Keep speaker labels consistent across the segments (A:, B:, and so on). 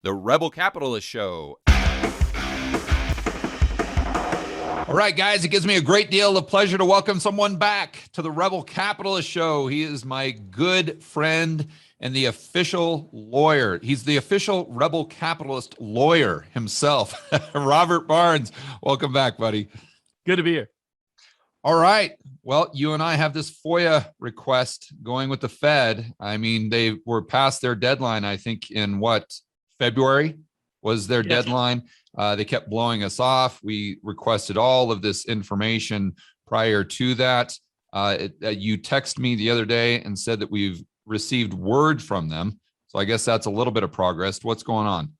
A: The Rebel Capitalist Show. All right, guys, it gives me a great deal of pleasure to welcome someone back to the Rebel Capitalist Show. He is my good friend and the official lawyer. He's the official Rebel Capitalist lawyer himself, Robert Barnes. Welcome back, buddy.
B: Good to be here.
A: All right. Well, you and I have this FOIA request going with the Fed. I mean, they were past their deadline, I think, in February was their deadline. They kept blowing us off. We requested all of this information prior to that. You texted me the other day and said that we've received word from them. So I guess that's a little bit of progress. What's going on?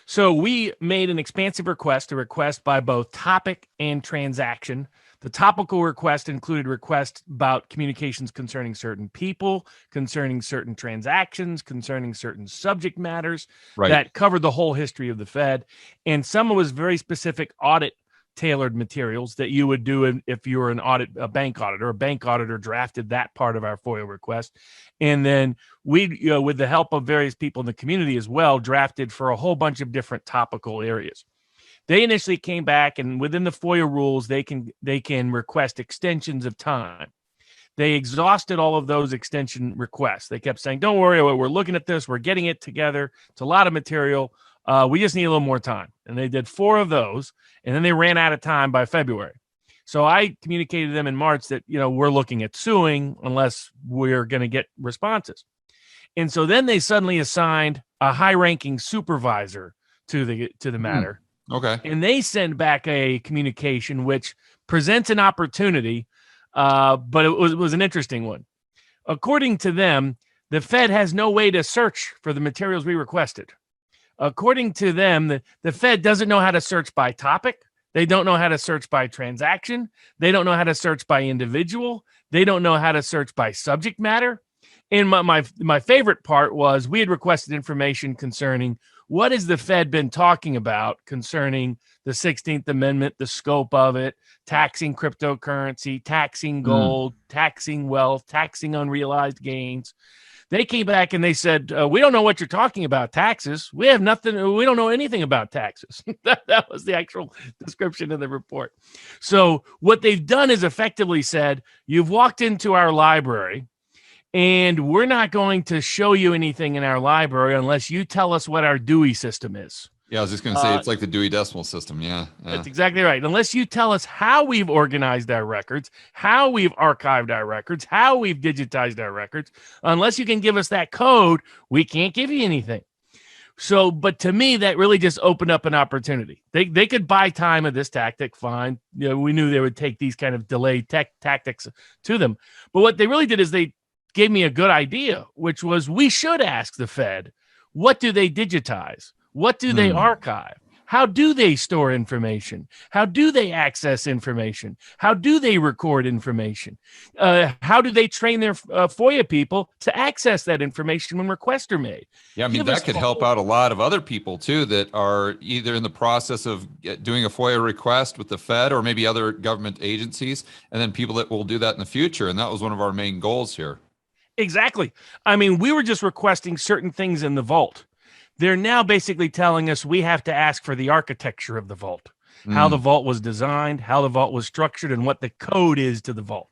B: So we made an expansive request, a request by both topic and transaction. The topical request included requests about communications concerning certain people, concerning certain transactions, concerning certain subject matters that covered the whole history of the Fed. And some was very specific audit tailored materials that you would do if you were a bank auditor. A bank auditor drafted that part of our FOIA request. And then we, with the help of various people in the community as well, drafted for a whole bunch of different topical areas. They initially came back, and within the FOIA rules, they can request extensions of time. They exhausted all of those extension requests. They kept saying, don't worry, we're looking at this. We're getting it together. It's a lot of material. We just need a little more time. And they did 4 of those, and then they ran out of time by February. So I communicated to them in March that, we're looking at suing unless we're going to get responses. And so then they suddenly assigned a high-ranking supervisor to the matter.
A: Okay.
B: And they send back a communication which presents an opportunity, but it was an interesting one. According to them, the Fed has no way to search for the materials we requested. According to them, the Fed doesn't know how to search by topic. They don't know how to search by transaction. They don't know how to search by individual. They don't know how to search by subject matter. And my favorite part was we had requested information concerning what has the Fed been talking about concerning the 16th Amendment, the scope of it, taxing cryptocurrency, taxing gold, taxing wealth, taxing unrealized gains. They came back and they said, we don't know what you're talking about, taxes. We have nothing. We don't know anything about taxes. That was the actual description in the report. So what they've done is effectively said, you've walked into our library, and we're not going to show you anything in our library unless you tell us what our Dewey system is.
A: Yeah, I was just going to say, it's like the Dewey Decimal System. Yeah.
B: That's exactly right. Unless you tell us how we've organized our records, how we've archived our records, how we've digitized our records, unless you can give us that code, we can't give you anything. So, but to me, that really just opened up an opportunity. They could buy time of this tactic, fine. We knew they would take these kind of delayed tactics to them. But what they really did is they gave me a good idea, which was we should ask the Fed, what do they digitize? What do they archive? How do they store information? How do they access information? How do they record information? How do they train their FOIA people to access that information when requests are made?
A: Yeah, I mean, that could help out a lot of other people, too, that are either in the process of doing a FOIA request with the Fed or maybe other government agencies, and then people that will do that in the future. And that was one of our main goals here.
B: Exactly. I mean, we were just requesting certain things in the vault. They're now basically telling us we have to ask for the architecture of the vault, how the vault was designed, how the vault was structured, and what the code is to the vault.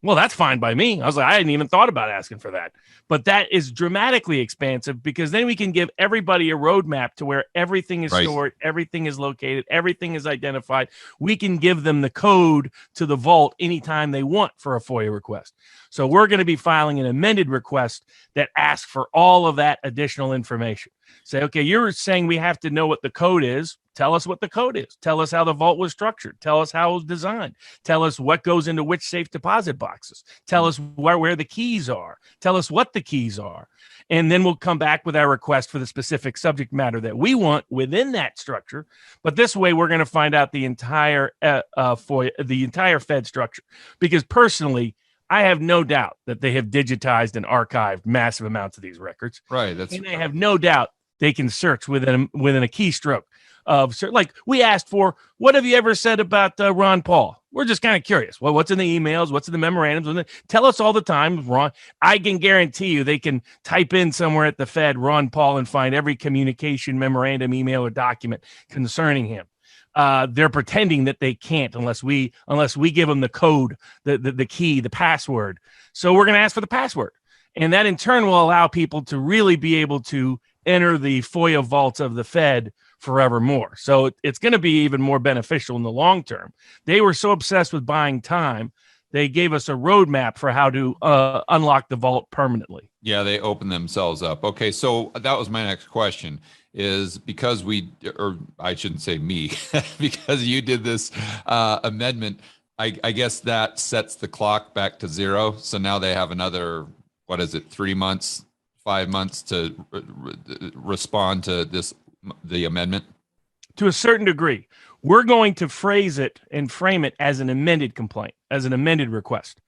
B: Well, that's fine by me. I was like, I hadn't even thought about asking for that. But that is dramatically expansive because then we can give everybody a roadmap to where everything is stored, everything is located, everything is identified. We can give them the code to the vault anytime they want for a FOIA request. So we're going to be filing an amended request that asks for all of that additional information. Say, okay, you're saying we have to know what the code is. Tell us what the code is. Tell us how the vault was structured. Tell us how it was designed. Tell us what goes into which safe deposit boxes. Tell us where the keys are. Tell us what the keys are. And then we'll come back with our request for the specific subject matter that we want within that structure. But this way, we're going to find out the entire FOIA, the entire Fed structure. Because personally, I have no doubt that they have digitized and archived massive amounts of these records.
A: Right.
B: And I have no doubt they can search within a keystroke of like we asked for. What have you ever said about Ron Paul? We're just kind of curious. Well, what's in the emails? What's in the memorandums? Tell us all the time, Ron. I can guarantee you they can type in somewhere at the Fed Ron Paul and find every communication, memorandum, email, or document concerning him. They're pretending that they can't unless we give them the code, the key, the password. So we're going to ask for the password. And that in turn will allow people to really be able to enter the FOIA vaults of the Fed forevermore. So it's going to be even more beneficial in the long term. They were so obsessed with buying time, they gave us a roadmap for how to unlock the vault permanently.
A: Yeah, they opened themselves up. Okay, so that was my next question, is because or I shouldn't say me, because you did this amendment, I guess that sets the clock back to zero. So now they have another, 3 months, 5 months to respond to the amendment?
B: To a certain degree. We're going to phrase it and frame it as an amended complaint, as an amended request.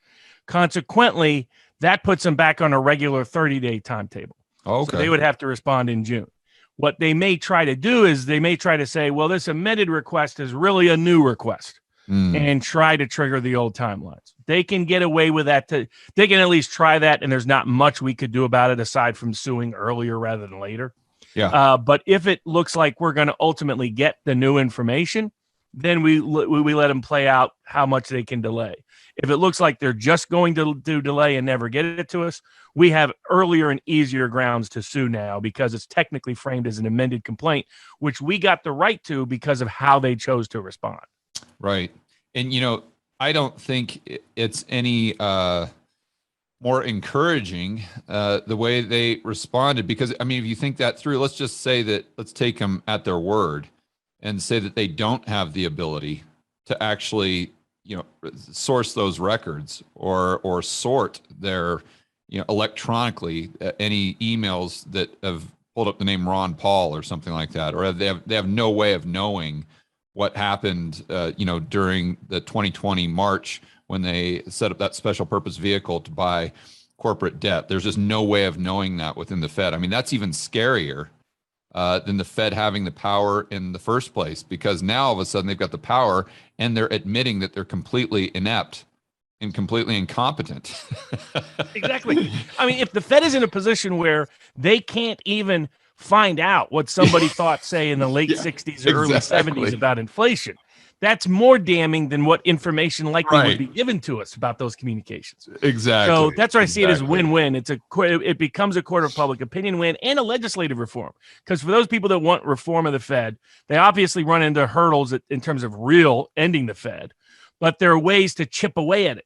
B: Consequently, that puts them back on a regular 30-day timetable.
A: Okay.
B: So they would have to respond in June. What they may try to do is they may try to say, well, this amended request is really a new request and try to trigger the old timelines. They can get away with that. They can at least try that, and there's not much we could do about it aside from suing earlier rather than later.
A: Yeah.
B: But if it looks like we're going to ultimately get the new information, then we let them play out how much they can delay. If it looks like they're just going to do delay and never get it to us, we have earlier and easier grounds to sue now because it's technically framed as an amended complaint, which we got the right to because of how they chose to respond.
A: Right. And, I don't think it's any more encouraging the way they responded, because, if you think that through, let's just say that, let's take them at their word and say that they don't have the ability to actually, source those records or sort their, electronically any emails that have pulled up the name Ron Paul or something like that, or they have no way of knowing what happened, during the 2020 March when they set up that special purpose vehicle to buy corporate debt. There's just no way of knowing that within the Fed. That's even scarier than the Fed having the power in the first place, because now all of a sudden they've got the power and they're admitting that they're completely inept and completely incompetent.
B: Exactly. If the Fed is in a position where they can't even find out what somebody thought, say, in the late 60s or early 70s about inflation, that's more damning than what information likely would be given to us about those communications.
A: Exactly.
B: So that's why I see it as win-win. It becomes a court of public opinion win and a legislative reform. Because for those people that want reform of the Fed, they obviously run into hurdles in terms of real ending the Fed, but there are ways to chip away at it.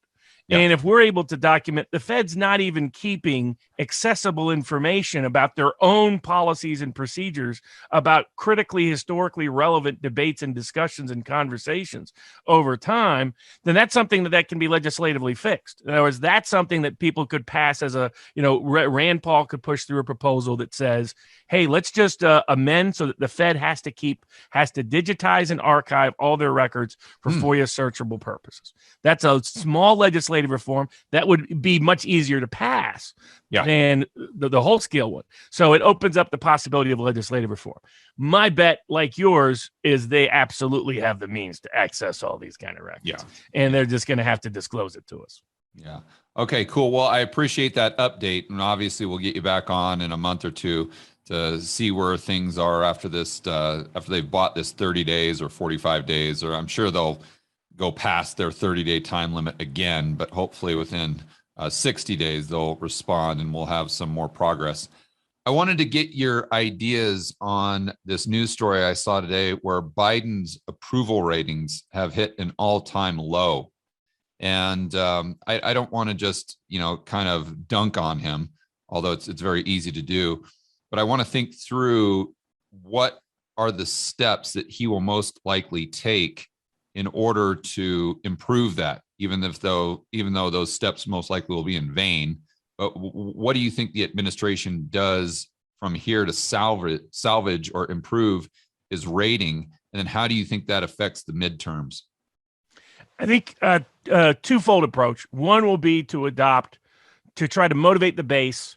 B: Yep. And if we're able to document, the Fed's not even keeping accessible information about their own policies and procedures about critically historically relevant debates and discussions and conversations over time, then that's something that can be legislatively fixed. In other words, that's something that people could pass as Rand Paul could push through a proposal that says, hey, let's just amend so that the Fed has to digitize and archive all their records for FOIA searchable purposes. That's a small legislative reform that would be much easier to pass than the whole scale one. So it opens up the possibility of legislative reform. My bet, like yours, is they absolutely have the means to access all these kind of records.
A: Yeah.
B: And they're just going to have to disclose it to us.
A: Yeah. Okay, cool. Well, I appreciate that update. And obviously we'll get you back on in a month or two to see where things are after this, after they've bought this 30 days or 45 days, or I'm sure they'll go past their 30-day time limit again, but hopefully within 60 days, they'll respond and we'll have some more progress. I wanted to get your ideas on this news story I saw today where Biden's approval ratings have hit an all-time low. And I don't want to just, kind of dunk on him, although it's very easy to do, but I want to think through what are the steps that he will most likely take in order to improve that, even though those steps most likely will be in vain. But what do you think the administration does from here to salvage or improve his rating? And then how do you think that affects the midterms?
B: I think a twofold approach. One will be to try to motivate the base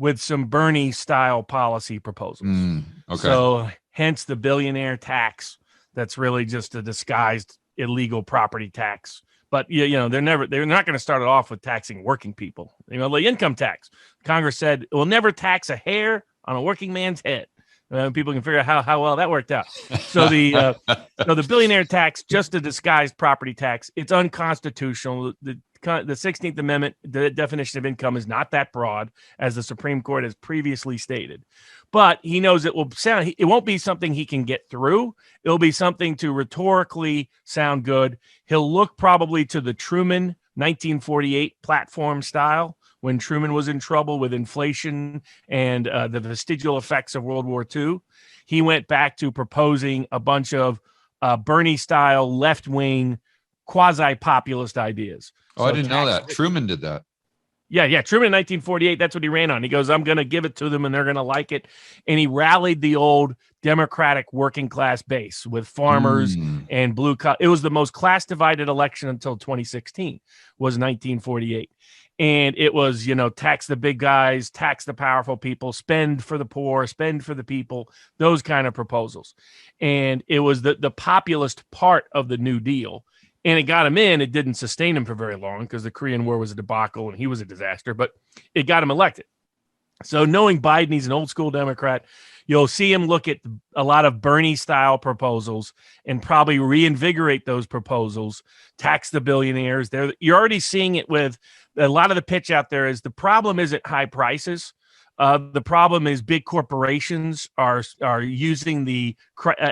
B: with some Bernie-style policy proposals.
A: Okay.
B: So hence the billionaire tax that's really just a disguised illegal property tax. But they're not going to start it off with taxing working people. The income tax. Congress said it will never tax a hair on a working man's head. People can figure out how well that worked out. So the billionaire tax, just a disguised property tax, it's unconstitutional. The 16th Amendment, the definition of income is not that broad, as the Supreme Court has previously stated. But he knows it won't be something he can get through. It'll be something to rhetorically sound good. He'll look probably to the Truman 1948 platform style, when Truman was in trouble with inflation and the vestigial effects of World War II. He went back to proposing a bunch of Bernie-style left-wing quasi-populist ideas.
A: Oh, I didn't know that. Truman did that.
B: Yeah. Truman in 1948, that's what he ran on. He goes, I'm going to give it to them and they're going to like it. And he rallied the old Democratic working class base with farmers and blue collar. It was the most class divided election until 2016 was 1948. And it was, tax the big guys, tax the powerful people, spend for the poor, spend for the people, those kind of proposals. And it was the populist part of the New Deal. And it got him in. It didn't sustain him for very long because the Korean War was a debacle and he was a disaster, but it got him elected. So knowing Biden, he's an old school Democrat, you'll see him look at a lot of Bernie-style proposals and probably reinvigorate those proposals, tax the billionaires. You're already seeing it with a lot of the pitch out there is the problem isn't high prices. The problem is big corporations are using the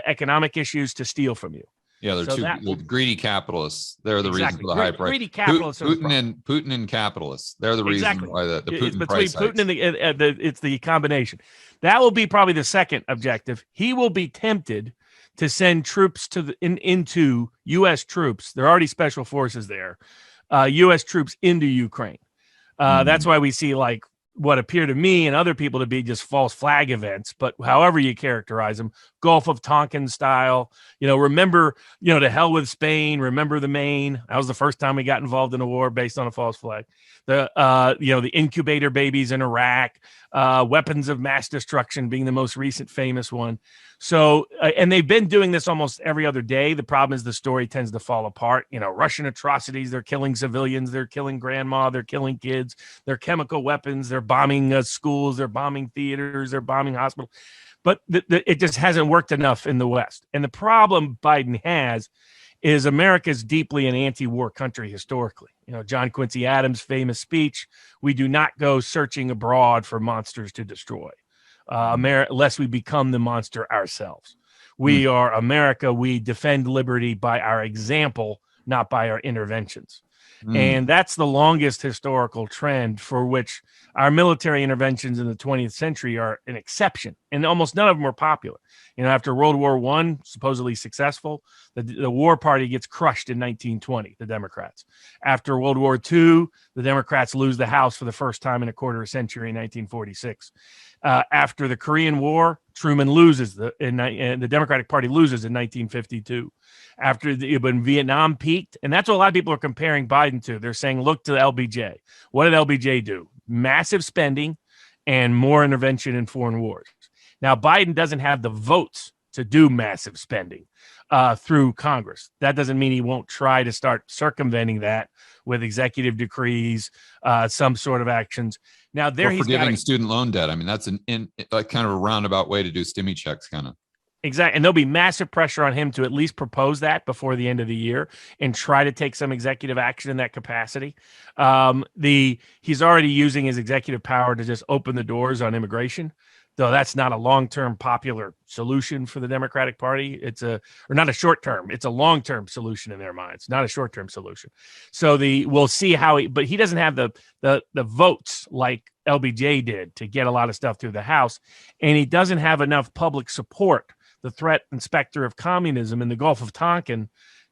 B: economic issues to steal from you.
A: Yeah, they're greedy capitalists. They're the reason for the high price.
B: Greedy capitalists.
A: Putin and capitalists. They're the reason why the Putin price hikes.
B: Putin and it's the combination. That will be probably the second objective. He will be tempted to send troops into U.S. troops. There are already special forces there. U.S. troops into Ukraine. That's why we see what appear to me and other people to be just false flag events, but however you characterize them, Gulf of Tonkin style, remember, to hell with Spain, remember the Maine. That was the first time we got involved in a war based on a false flag. The incubator babies in Iraq, weapons of mass destruction being the most recent famous one. So, and they've been doing this almost every other day. The problem is the story tends to fall apart. Russian atrocities, they're killing civilians, they're killing grandma, they're killing kids, they're chemical weapons, they're bombing schools, they're bombing theaters, they're bombing hospitals. But it just hasn't worked enough in the West. And the problem Biden has is America's deeply an anti-war country historically. John Quincy Adams' famous speech, we do not go searching abroad for monsters to destroy, lest we become the monster ourselves. We are America. We defend liberty by our example, not by our interventions. And that's the longest historical trend for which our military interventions in the 20th century are an exception. And almost none of them were popular. After World War I, supposedly successful, the war party gets crushed in 1920, the Democrats. After World War II, the Democrats lose the House for the first time in a quarter of a century in 1946. After the Korean War, Truman loses, and the Democratic Party loses in 1952. When Vietnam peaked, and that's what a lot of people are comparing Biden to. They're saying, look to the LBJ. What did LBJ do? Massive spending and more intervention in foreign wars. Now, Biden doesn't have the votes to do massive spending through Congress. That doesn't mean he won't try to start circumventing that with executive decrees, some sort of actions. Now, he's
A: forgiving student loan debt. I mean, that's kind of a roundabout way to do stimmy checks, kind of.
B: Exactly. And there'll be massive pressure on him to at least propose that before the end of the year and try to take some executive action in that capacity. He's already using his executive power to just open the doors on immigration, though that's not a long-term popular solution for the Democratic Party. Or not a short-term, it's a long-term solution in their minds, not a short-term solution. So we'll see but he doesn't have the votes like LBJ did to get a lot of stuff through the House. And he doesn't have enough public support, the threat and specter of communism in the Gulf of Tonkin,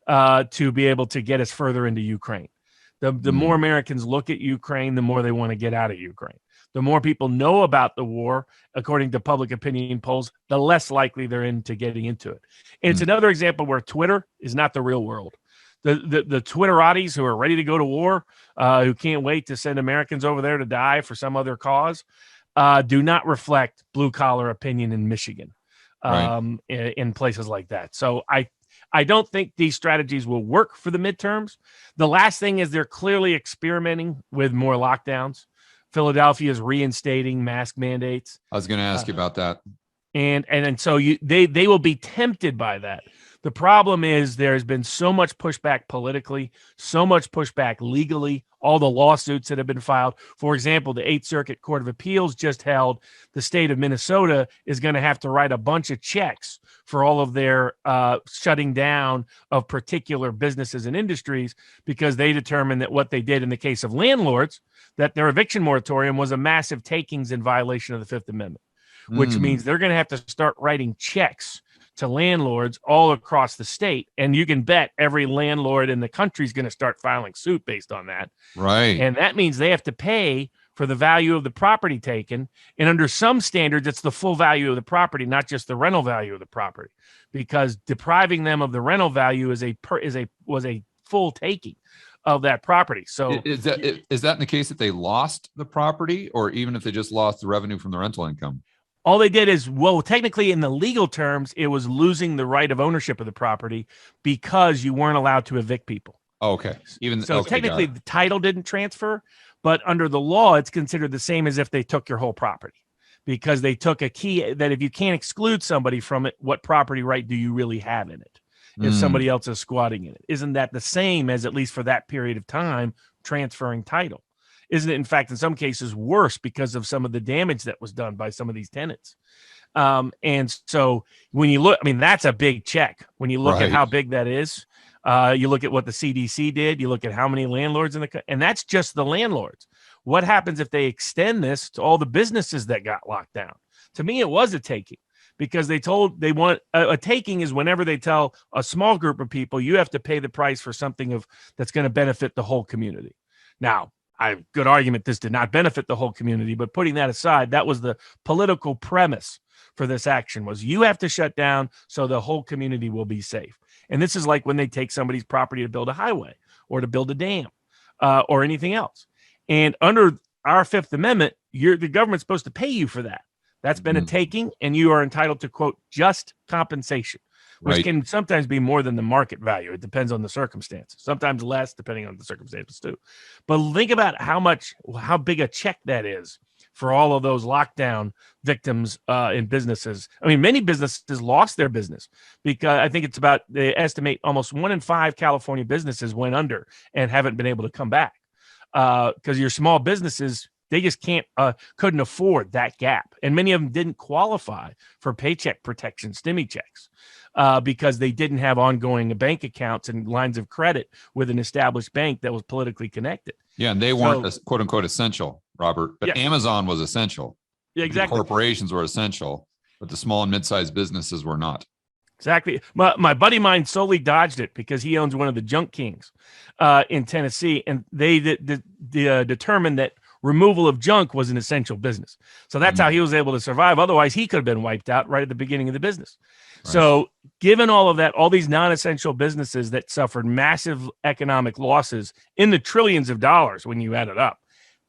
B: to be able to get us further into Ukraine. The more Americans look at Ukraine, the more they want to get out of Ukraine. The more people know about the war, according to public opinion polls, the less likely they're into getting into it. And it's another example where Twitter is not the real world. The Twitterati's who are ready to go to war, who can't wait to send Americans over there to die for some other cause, do not reflect blue collar opinion in Michigan,
A: Right.
B: in places like that. So I don't think these strategies will work for the midterms. The last thing is they're clearly experimenting with more lockdowns. Philadelphia is reinstating mask mandates.
A: I was going to ask you about that.
B: And so they will be tempted by that. The problem is there's been so much pushback politically, so much pushback legally, all the lawsuits that have been filed. For example, the Eighth Circuit Court of Appeals just held the state of Minnesota is going to have to write a bunch of checks for all of their shutting down of particular businesses and industries, because they determined that what they did in the case of landlords, that their eviction moratorium was a massive takings in violation of the Fifth Amendment, which means they're going to have to start writing checks to landlords all across the state. And you can bet every landlord in the country is going to start filing suit based on that.
A: Right.
B: And that means they have to pay for the value of the property taken. And under some standards, it's the full value of the property, not just the rental value of the property, because depriving them of the rental value was a full taking of that property. So
A: is that in the case that they lost the property, or even if they just lost the revenue from the rental income?
B: All they did is, well, technically in the legal terms, it was losing the right of ownership of the property because you weren't allowed to evict people.
A: Oh, okay.
B: Technically the title didn't transfer, but under the law, it's considered the same as if they took your whole property, because they took a key that if you can't exclude somebody from it, what property right do you really have in it if somebody else is squatting in it? Isn't that the same as, at least for that period of time, transferring title? Isn't it, in fact, in some cases worse because of some of the damage that was done by some of these tenants? And so when you look, I mean, that's a big check. When you look at how big that is, you look at what the CDC did, you look at how many landlords and that's just the landlords. What happens if they extend this to all the businesses that got locked down? To me, it was a taking, because they want a taking is whenever they tell a small group of people, you have to pay the price for something that's going to benefit the whole community. Now, I have good argument this did not benefit the whole community, but putting that aside, that was the political premise for this action, was you have to shut down so the whole community will be safe. And this is like when they take somebody's property to build a highway or to build a dam or anything else. And under our Fifth Amendment, the government's supposed to pay you for that. That's been a taking, and you are entitled to, quote, just compensation, which can sometimes be more than the market value. It depends on the circumstances, sometimes less depending on the circumstances too. But think about how big a check that is for all of those lockdown victims in businesses. I mean, many businesses lost their business because I think it's about, they estimate almost 1 in 5 California businesses went under and haven't been able to come back because your small businesses, they just couldn't afford that gap. And many of them didn't qualify for paycheck protection, stimmy checks, because they didn't have ongoing bank accounts and lines of credit with an established bank that was politically connected.
A: Yeah, and they weren't quote unquote essential, Robert, but Amazon was essential.
B: Yeah, exactly.
A: The corporations were essential, but the small and mid-sized businesses were not.
B: Exactly. My buddy of mine solely dodged it because he owns one of the junk kings in Tennessee, and they determined that removal of junk was an essential business. So that's how he was able to survive. Otherwise, he could have been wiped out right at the beginning of the business. Right. So given all of that, all these non-essential businesses that suffered massive economic losses in the trillions of dollars when you add it up,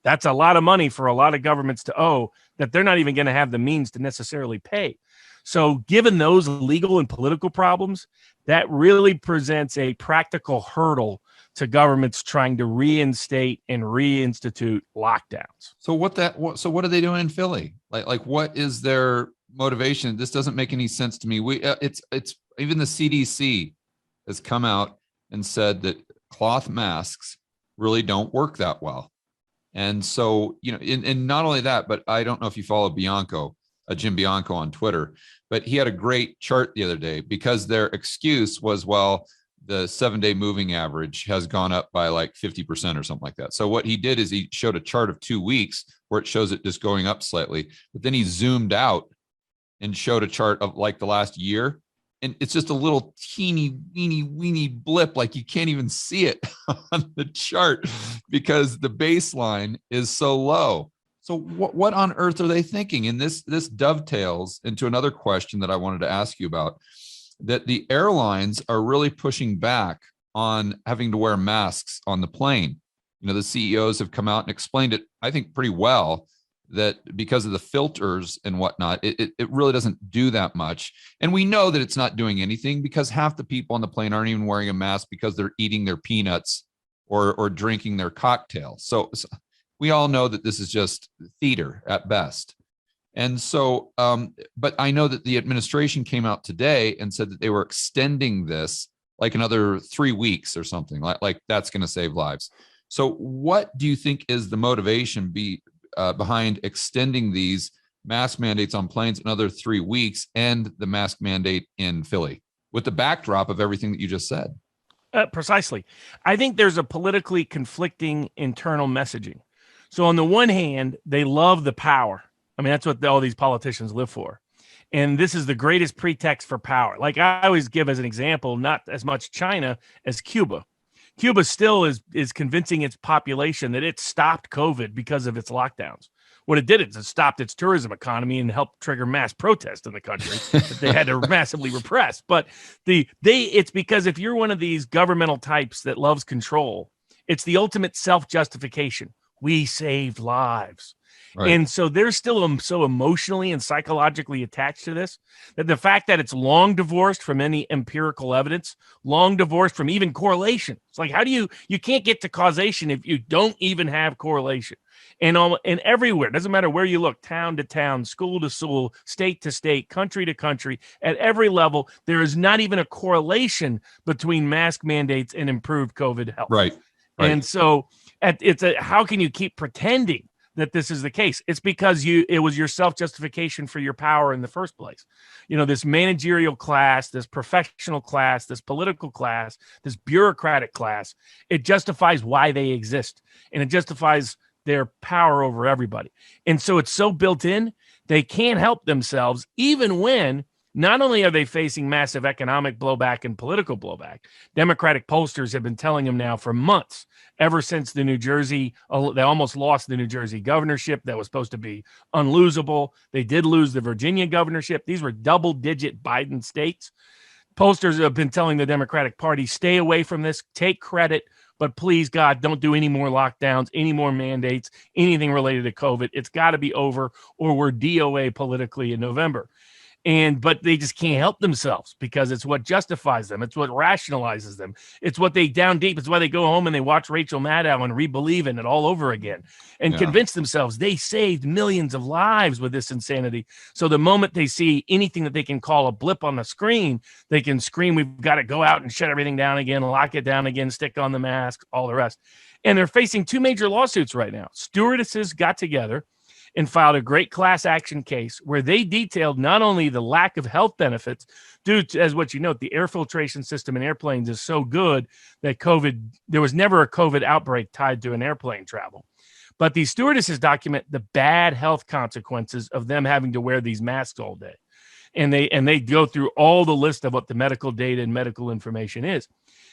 B: that's a lot of money for a lot of governments to owe that they're not even going to have the means to necessarily pay. So given those legal and political problems, that really presents a practical hurdle to governments trying to reinstate and reinstitute lockdowns.
A: So what are they doing in Philly? Like what is their motivation? This doesn't make any sense to me. It's even the CDC has come out and said that cloth masks really don't work that well. And so, and not only that, but I don't know if you follow Jim Bianco on Twitter, but he had a great chart the other day because their excuse was, well, the 7-day moving average has gone up by like 50% or something like that. So what he did is he showed a chart of 2 weeks where it shows it just going up slightly, but then he zoomed out and showed a chart of like the last year. And it's just a little teeny weeny blip. Like you can't even see it on the chart because the baseline is so low. So what on earth are they thinking? And this dovetails into another question that I wanted to ask you about, that the airlines are really pushing back on having to wear masks on the plane. The CEOs have come out and explained it, I think, pretty well, that because of the filters and whatnot, it really doesn't do that much. And we know that it's not doing anything because half the people on the plane aren't even wearing a mask because they're eating their peanuts or drinking their cocktail. So we all know that this is just theater at best. And so, but I know that the administration came out today and said that they were extending this like another 3 weeks or something, like that's going to save lives. So what do you think is the motivation behind extending these mask mandates on planes another 3 weeks and the mask mandate in Philly with the backdrop of everything that you just said?
B: Precisely. I think there's a politically conflicting internal messaging. So on the one hand, they love the power. I mean, that's what all these politicians live for. And this is the greatest pretext for power. Like I always give as an example, not as much China as Cuba. Cuba still is convincing its population that it stopped COVID because of its lockdowns. What it did is it stopped its tourism economy and helped trigger mass protest in the country that they had to massively repress. But it's because if you're one of these governmental types that loves control, it's the ultimate self-justification. We saved lives. Right. And so they're still so emotionally and psychologically attached to this that the fact that it's long divorced from any empirical evidence, long divorced from even correlation. It's like, how do you can't get to causation if you don't even have correlation. And everywhere, it doesn't matter where you look, town to town, school to school, state to state, country to country, at every level, there is not even a correlation between mask mandates and improved COVID health.
A: Right.
B: And so how can you keep pretending that this is the case? It's because it was your self-justification for your power in the first place. This managerial class, this professional class, this political class, this bureaucratic class, it justifies why they exist. And it justifies their power over everybody. And so it's so built in, they can't help themselves, even when not only are they facing massive economic blowback and political blowback, Democratic pollsters have been telling them now for months, ever since they almost lost the New Jersey governorship that was supposed to be unlosable. They did lose the Virginia governorship. These were double-digit Biden states. Pollsters have been telling the Democratic Party, stay away from this, take credit, but please, God, don't do any more lockdowns, any more mandates, anything related to COVID. It's got to be over, or we're DOA politically in November. But they just can't help themselves because it's what justifies them. It's what rationalizes them. It's what they down deep. It's why they go home and they watch Rachel Maddow and re-believe in it all over again and convince themselves they saved millions of lives with this insanity. So the moment they see anything that they can call a blip on the screen, they can scream, we've got to go out and shut everything down again, lock it down again, stick on the mask, all the rest. And they're facing two major lawsuits right now. Stewardesses got together and filed a great class action case where they detailed not only the lack of health benefits due to, as what you note, the air filtration system in airplanes is so good that there was never a COVID outbreak tied to an airplane travel. But these stewardesses document the bad health consequences of them having to wear these masks all day. And they go through all the list of what the medical data and medical information is.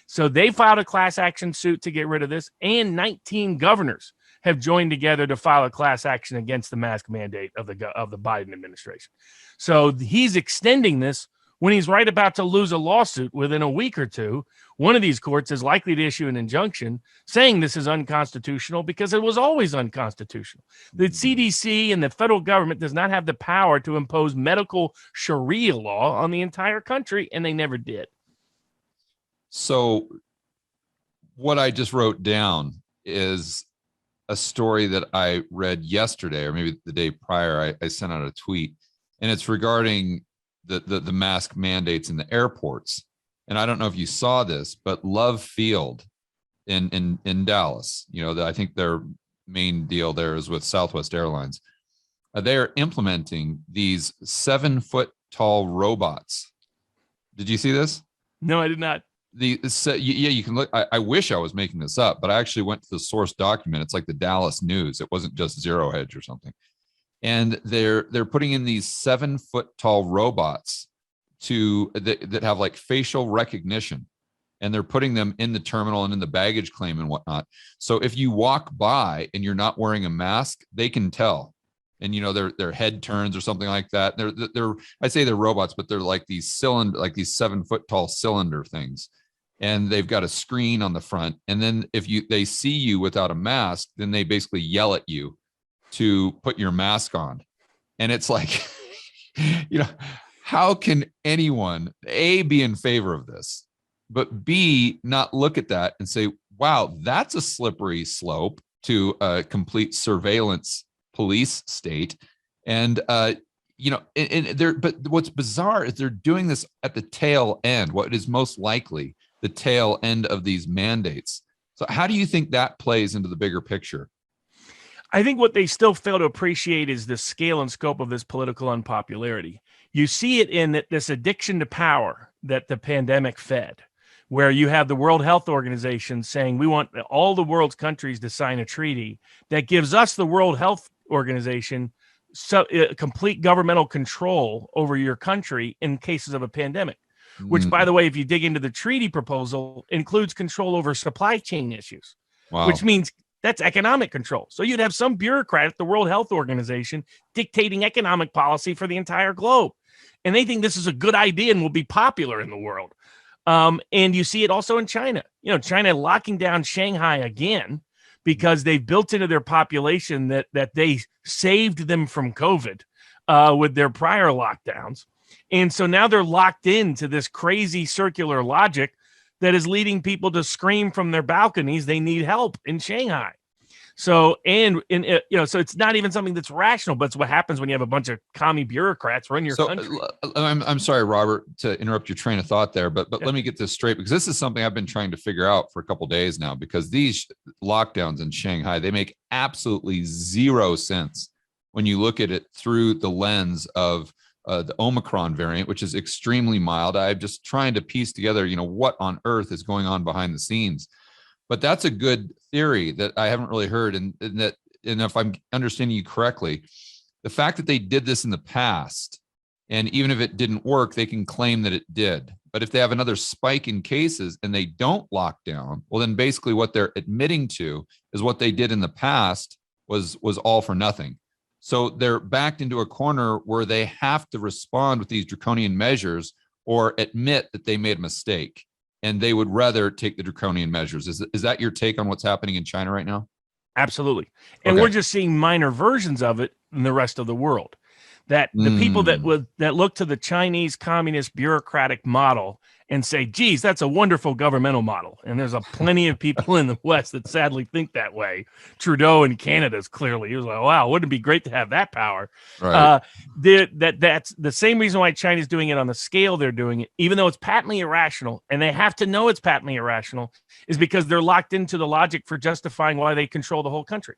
B: So they filed a class action suit to get rid of this, and 19 governors have joined together to file a class action against the mask mandate of the Biden administration. So he's extending this when he's right about to lose a lawsuit within a week or two. One of these courts is likely to issue an injunction saying this is unconstitutional because it was always unconstitutional. The CDC and the federal government does not have the power to impose medical Sharia law on the entire country, and they never did.
A: So what I just wrote down is a story that I read yesterday, or maybe the day prior. I sent out a tweet, and it's regarding the mask mandates in the airports. And I don't know if you saw this, but Love Field in Dallas, I think their main deal there is with Southwest Airlines. They're implementing these 7-foot tall robots. Did you see this?
B: No, I did not.
A: You can look. I wish I was making this up, but I actually went to the source document. It's like the Dallas News. It wasn't just Zero Hedge or something. And they're putting in these 7-foot tall robots that have like facial recognition, and they're putting them in the terminal and in the baggage claim and whatnot. So if you walk by and you're not wearing a mask, they can tell. And their head turns or something like that. They're I say they're robots, but they're like these 7-foot tall cylinder things. And they've got a screen on the front. And then if they see you without a mask, then they basically yell at you to put your mask on. And it's like, how can anyone, A, be in favor of this, but B, not look at that and say, wow, that's a slippery slope to a complete surveillance police state. And, but what's bizarre is they're doing this at the tail end, what is most likely the tail end of these mandates. So how do you think that plays into the bigger picture?
B: I think what they still fail to appreciate is the scale and scope of this political unpopularity. You see it in this addiction to power that the pandemic fed, where you have the World Health Organization saying we want all the world's countries to sign a treaty that gives us, the World Health Organization, complete governmental control over your country in cases of a pandemic. Which, by the way, if you dig into the treaty proposal, includes control over supply chain issues, which means that's economic control. So you'd have some bureaucrat at the World Health Organization dictating economic policy for the entire globe. And they think this is a good idea and will be popular in the world. And you see it also in China. China locking down Shanghai again because they've built into their population that they saved them from COVID with their prior lockdowns. And so now they're locked into this crazy circular logic that is leading people to scream from their balconies they need help in Shanghai. So, so it's not even something that's rational, but it's what happens when you have a bunch of commie bureaucrats run your country.
A: I'm sorry, Robert, to interrupt your train of thought there, but let me get this straight, because this is something I've been trying to figure out for a couple of days now, because these lockdowns in Shanghai, they make absolutely zero sense when you look at it through the lens of the Omicron variant, which is extremely mild. I'm just trying to piece together, what on earth is going on behind the scenes. But that's a good theory that I haven't really heard. And if I'm understanding you correctly, the fact that they did this in the past, and even if it didn't work, they can claim that it did. But if they have another spike in cases and they don't lock down, well, then basically what they're admitting to is what they did in the past was all for nothing. So they're backed into a corner where they have to respond with these draconian measures or admit that they made a mistake, and they would rather take the draconian measures. Is that your take on what's happening in China right now?
B: Absolutely. And we're just seeing minor versions of it in the rest of the world. That the people that look to the Chinese communist bureaucratic model and say, geez, that's a wonderful governmental model. And there's plenty of people in the West that sadly think that way. Trudeau in Canada is clearly, he was like, wow, wouldn't it be great to have that power? Right. That's the same reason why China's doing it on the scale they're doing it, even though it's patently irrational, and they have to know it's patently irrational, is because they're locked into the logic for justifying why they control the whole country.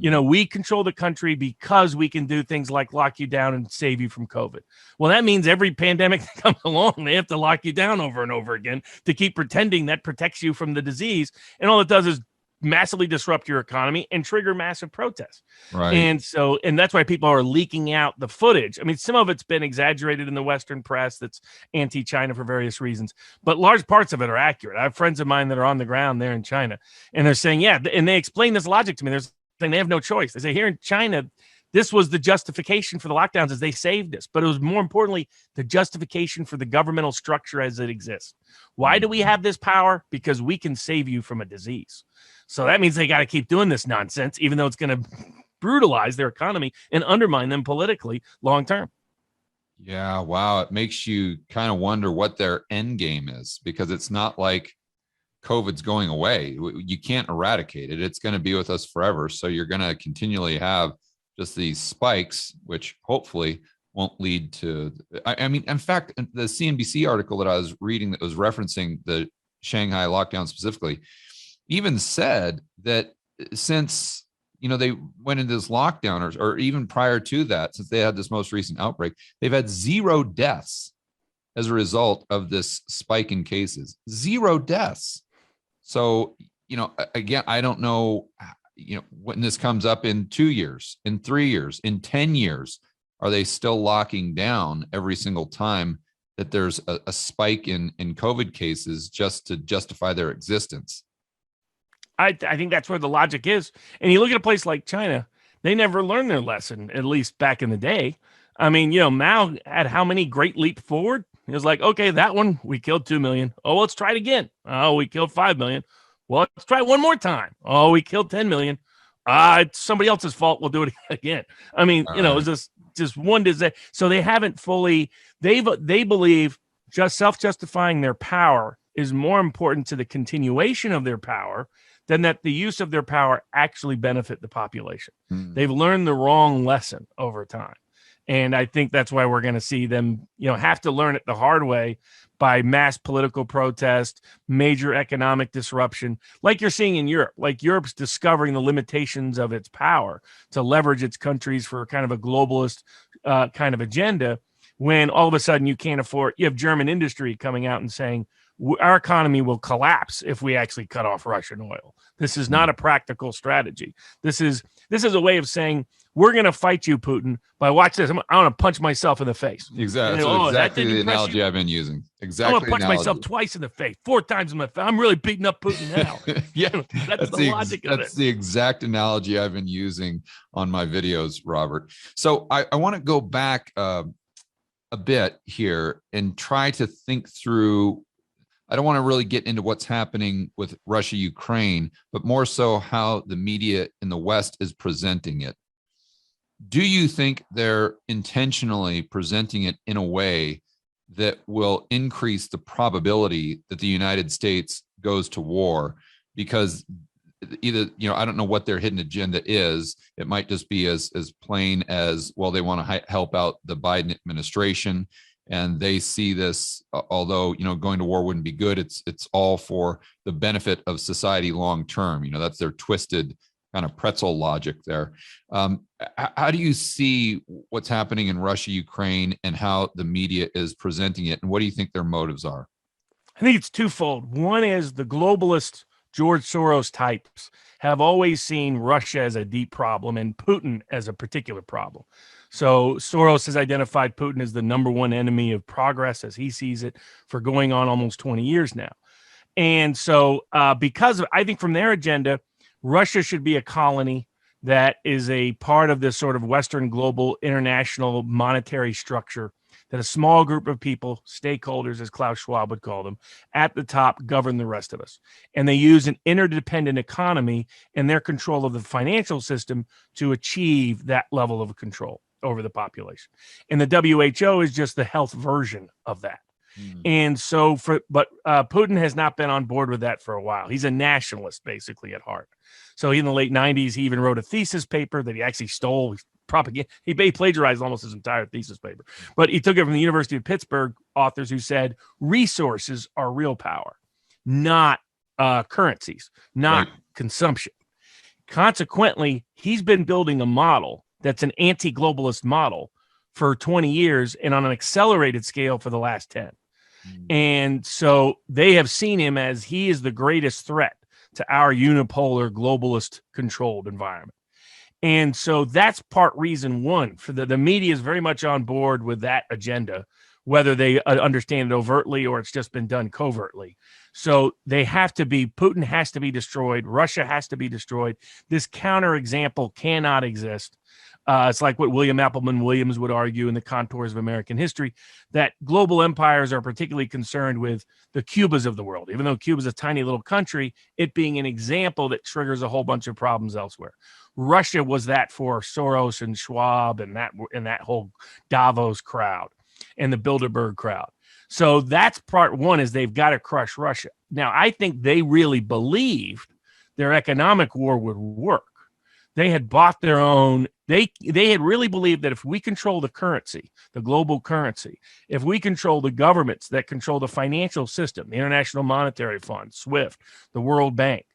B: We control the country because we can do things like lock you down and save you from COVID. Well, that means every pandemic that comes along, they have to lock you down over and over again to keep pretending that protects you from the disease. And all it does is massively disrupt your economy and trigger massive protests. Right. And that's why people are leaking out the footage. I mean, some of it's been exaggerated in the Western press that's anti-China for various reasons, but large parts of it are accurate. I have friends of mine that are on the ground there in China, and they're saying, and they explain this logic to me. They have no choice. They say here in China, this was the justification for the lockdowns, as they saved us. But it was more importantly, the justification for the governmental structure as it exists. Why do we have this power? Because we can save you from a disease. So that means they got to keep doing this nonsense, even though it's going to brutalize their economy and undermine them politically long term.
A: Yeah, wow. It makes you kind of wonder what their end game is, because it's not like COVID's going away. You can't eradicate it. It's going to be with us forever. So you're going to continually have just these spikes, which hopefully won't lead to, I mean, in fact, the CNBC article that I was reading that was referencing the Shanghai lockdown specifically even said that since, they went into this lockdown or even prior to that, since they had this most recent outbreak, they've had 0 deaths as a result of this spike in cases. 0 deaths. So, again, I don't know, when this comes up in 2 years, in 3 years, in 10 years, are they still locking down every single time that there's a spike in COVID cases just to justify their existence?
B: I think that's where the logic is. And you look at a place like China, they never learned their lesson, at least back in the day. I mean, Mao had how many great leap forward? He was like, okay, that one, we killed 2 million. Oh, let's try it again. Oh, we killed 5 million. Well, let's try one more time. Oh, we killed 10 million. It's somebody else's fault. We'll do it again. I mean, it's just one disaster. So they haven't fully. They believe just self-justifying their power is more important to the continuation of their power than that the use of their power actually benefit the population. They've learned the wrong lesson over time. And I think that's why we're going to see them, have to learn it the hard way by mass political protest, major economic disruption, like you're seeing in Europe. Like Europe's discovering the limitations of its power to leverage its countries for kind of a globalist kind of agenda, when all of a sudden you have German industry coming out and saying, our economy will collapse if we actually cut off Russian oil. This is not a practical strategy. This is a way of saying, we're going to fight you, Putin, by watch this. I want to punch myself in the face.
A: Exactly. That's exactly the analogy I've been using. Exactly.
B: I'm going to punch myself twice in the face, 4 times in my face. I'm really beating up Putin now.
A: Yeah.
B: That's the logic of it.
A: That's the exact analogy I've been using on my videos, Robert. So I want to go back a bit here and try to think through. I don't want to really get into what's happening with Russia, Ukraine, but more so how the media in the West is presenting it. Do you think they're intentionally presenting it in a way that will increase the probability that the United States goes to war? Because either, I don't know what their hidden agenda is. It might just be as plain as, well, they want to help out the Biden administration. And they see this, although, going to war wouldn't be good, it's all for the benefit of society long term. That's their twisted kind of pretzel logic there. How do you see what's happening in Russia, Ukraine, and how the media is presenting it? And what do you think their motives are?
B: I think it's twofold. One is the globalist George Soros types have always seen Russia as a deep problem and Putin as a particular problem. So Soros has identified Putin as the number one enemy of progress, as he sees it, for going on almost 20 years now. And so because I think from their agenda, Russia should be a colony that is a part of this sort of Western global international monetary structure that a small group of people, stakeholders, as Klaus Schwab would call them, at the top govern the rest of us. And they use an interdependent economy and their control of the financial system to achieve that level of control over the population. And the WHO is just the health version of that. And so Putin has not been on board with that for a while. He's a nationalist basically at heart. So in the late 90s, he even wrote a thesis paper that he actually stole propaganda. He plagiarized almost his entire thesis paper, but he took it from the University of Pittsburgh authors who said resources are real power, not currencies, not consumption. Consequently, he's been building a model that's an anti-globalist model for 20 years and on an accelerated scale for the last 10. And so they have seen him as he is the greatest threat to our unipolar globalist controlled environment. And so that's reason one for the media is very much on board with that agenda, whether they understand it overtly or it's just been done covertly. So Putin has to be destroyed. Russia has to be destroyed. This counterexample cannot exist. It's like what William Appleman Williams would argue in The Contours of American History, that global empires are particularly concerned with the Cubas of the world. Even though Cuba's a tiny little country, it being an example that triggers a whole bunch of problems elsewhere. Russia was that for Soros and Schwab and that whole Davos crowd and the Bilderberg crowd. So that's part one, is they've got to crush Russia. Now, I think they really believed their economic war would work. They had bought their own. They had really believed that if we control the currency, the global currency, if we control the governments that control the financial system, the International Monetary Fund, SWIFT, the World Bank,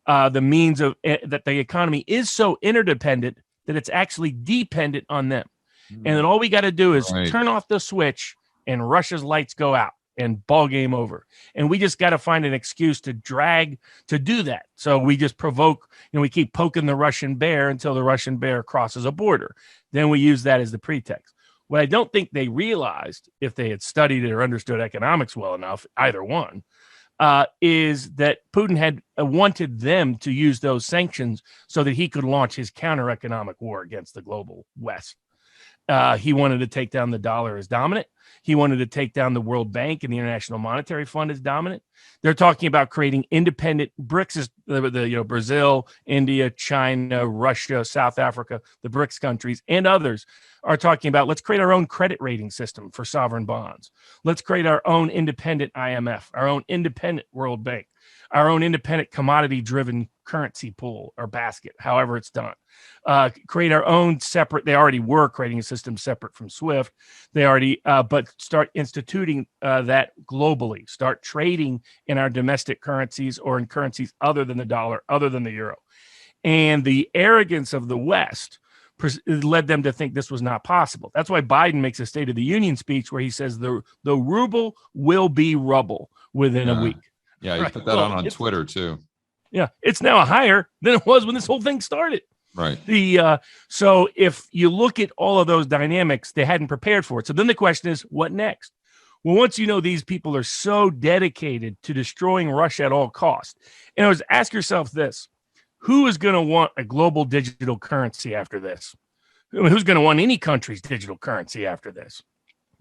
B: the means of that the economy is so interdependent that it's actually dependent on them. And then all we got to do is turn off the switch and Russia's lights go out and ball game over. And we just got to find an excuse to do that. So we just provoke, we keep poking the Russian bear until the Russian bear crosses a border. Then we use that as the pretext. What I don't think they realized, if they had studied it or understood economics well enough, either one, is that Putin had wanted them to use those sanctions so that he could launch his counter-economic war against the global West. He wanted to take down the dollar as dominant. He wanted to take down the World Bank and the International Monetary Fund as dominant. They're talking about creating independent BRICS, Brazil, India, China, Russia, South Africa, the BRICS countries, and others are talking about, let's create our own credit rating system for sovereign bonds. Let's create our own independent IMF, our own independent World Bank, our own independent commodity-driven currency pool or basket, however it's done. Create our own separate, they already were creating a system separate from SWIFT. They already, but start instituting that globally, start trading in our domestic currencies or in currencies other than the dollar, other than the euro. And the arrogance of the West led them to think this was not possible. That's why Biden makes a State of the Union speech where he says the ruble will be rubble within a week.
A: Yeah, he put that on Twitter too.
B: Yeah, it's now higher than it was when this whole thing started.
A: Right.
B: So if you look at all of those dynamics, they hadn't prepared for it. So then the question is, what next? Well, once you know these people are so dedicated to destroying Russia at all costs, and ask yourself this: who is going to want a global digital currency after this? I mean, who's going to want any country's digital currency after this?